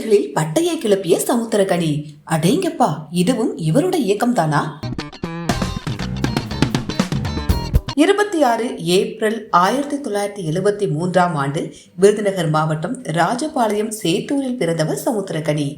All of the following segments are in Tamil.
திரைகளில் பட்டையை கிளப்பிய சமுத்திரகனி. அடேங்கப்பா, இதுவும் இவருடைய இயக்கம்தானா? 26 ஏப்ரல் 1973 விருதுநகர் மாவட்டம் ராஜபாளையம் சேத்தூரில் பிறந்தவர் சமுத்திரகனி.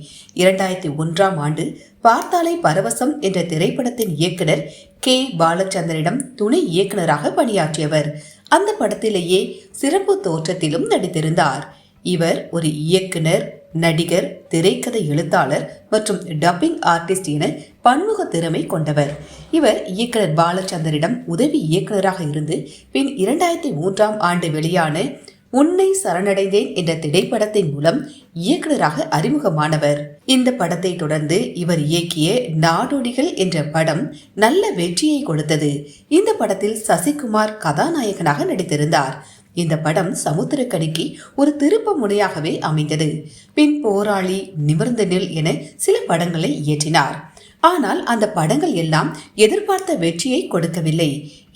2001 பார்த்தாலை பரவசம் என்ற திரைப்படத்தின் இயக்குனர் கே பாலச்சந்திரனிடம் துணை இயக்குனராக பணியாற்றியவர். அந்த படத்திலேயே சிறப்பு தோற்றத்திலும் நடித்திருந்தார். இவர் ஒரு இயக்குனர், நடிகர், திரைக்கதை எழுத்தாளர் மற்றும் டப்பிங் ஆர்டிஸ்ட் என பன்முக திறமை கொண்டவர். இவர் இயக்குனர் பாலச்சந்தரிடம் உதவி இயக்குனராக இருந்து பின் 2003 வெளியான உன்னை சரணடைந்தேன் என்ற திரைப்படத்தின் மூலம் இயக்குனராக அறிமுகமானவர். இந்த படத்தை தொடர்ந்து இவர் இயக்கிய நாடோடிகள் என்ற படம் நல்ல வெற்றியை கொடுத்தது. இந்த படத்தில் சசிகுமார் கதாநாயகனாக நடித்திருந்தார். இந்த படம் சமுத்திரகனிக்கு ஒரு திருப்ப முனையாகவே அமைந்தது. பின் போராளி, நிமிர்ந்த நெல் என சில படங்களை இயற்றினார். ஆனால் அந்த படங்கள் எல்லாம் எதிர்பார்த்த வெற்றியை கொடுக்கவில்லை.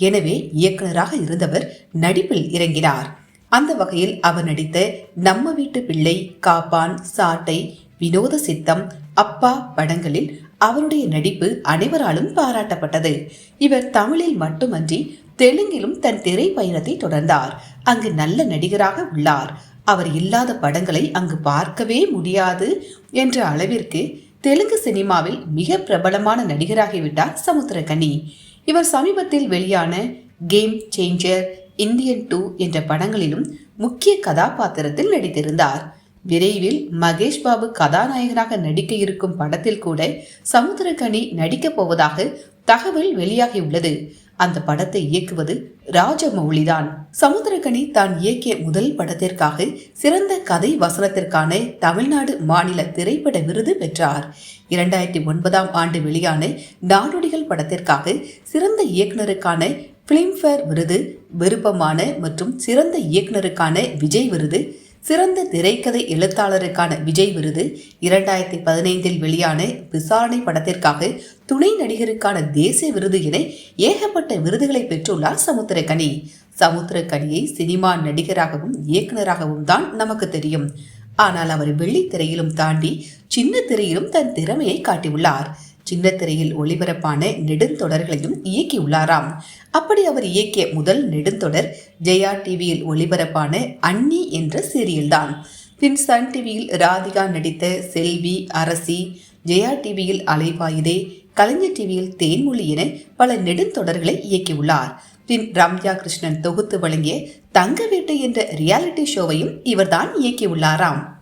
எனவே இயக்குனராக இருந்தவர் நடிப்பில் இறங்கினார். அந்த வகையில் அவர் நடித்த நம்ம வீட்டு பிள்ளை, காப்பான், சாட்டை, வினோத சித்தம், அப்பா படங்களில் அவருடைய நடிப்பு அனைவராலும் பாராட்டப்பட்டது. இவர் தமிழில் மட்டுமன்றி தெலுங்கிலும் தன் திரை பயணத்தை தொடர்ந்தார். அங்கு நல்ல நடிகராக உள்ளார். அவர் இல்லாத படங்களை அங்கு பார்க்கவே முடியாது என்ற அளவிற்கு தெலுங்கு சினிமாவில் மிக பிரபலமான நடிகராகிவிட்டார் சமுத்திரகனி. இவர் சமீபத்தில் வெளியான கேம் சேஞ்சர், இந்தியன் 2 என்ற படங்களிலும் முக்கிய கதாபாத்திரத்தில் நடித்திருந்தார். விரைவில் மகேஷ் பாபு கதாநாயகனாக நடிக்க இருக்கும் படத்தில் கூட சமுத்திரகனி நடிக்கப் போவதாக தகவல் வெளியாகியுள்ளது. அந்த படத்தை இயக்குவது ராஜமௌலிதான். சமுத்திரகனி தான் இயக்கிய முதல் படத்திற்காக சிறந்த கதை வசனத்திற்கான தமிழ்நாடு மாநில திரைப்பட விருது பெற்றார். 2009 வெளியான நாடோடிகள் படத்திற்காக சிறந்த இயக்குனருக்கான பிலிம்பேர் விருது, விருப்பமான மற்றும் சிறந்த இயக்குனருக்கான விஜய் விருது, சிறந்த திரைக்கதை எழுத்தாளருக்கான விஜய் விருது, 2015 வெளியான விசாரணை படத்திற்காக துணை நடிகருக்கான தேசிய விருது என ஏகப்பட்ட விருதுகளை பெற்றுள்ளார் சமுத்திரகனி. சமுத்திரகனியை சினிமா நடிகராகவும் இயக்குனராகவும் தான் நமக்கு தெரியும். ஆனால் அவர் வெள்ளித்திரையிலும் தாண்டி சின்ன திரையிலும் தன் திறமையை காட்டியுள்ளார். சின்ன திரையில் ஒளிபரப்பான நெடுந்தொடர்களையும் இயக்கியுள்ளாராம். அப்படி அவர் இயக்கிய முதல் நெடுந்தொடர் ஜெயா டிவியில் ஒளிபரப்பான அண்ணி என்ற சீரியல் தான். பின் சன் டிவியில் ராதிகா நடித்த செல்வி, அரசி, ஜெயா டிவியில் அலைபாயுதே, கலைஞர் டிவியில் தேன்மொழி என பல நெடுந்தொடர்களை இயக்கியுள்ளார். பின் ரம்யா கிருஷ்ணன் தொகுத்து வழங்கிய தங்க வீட்டு என்ற ரியாலிட்டி ஷோவையும் இவர்தான் இயக்கியுள்ளாராம்.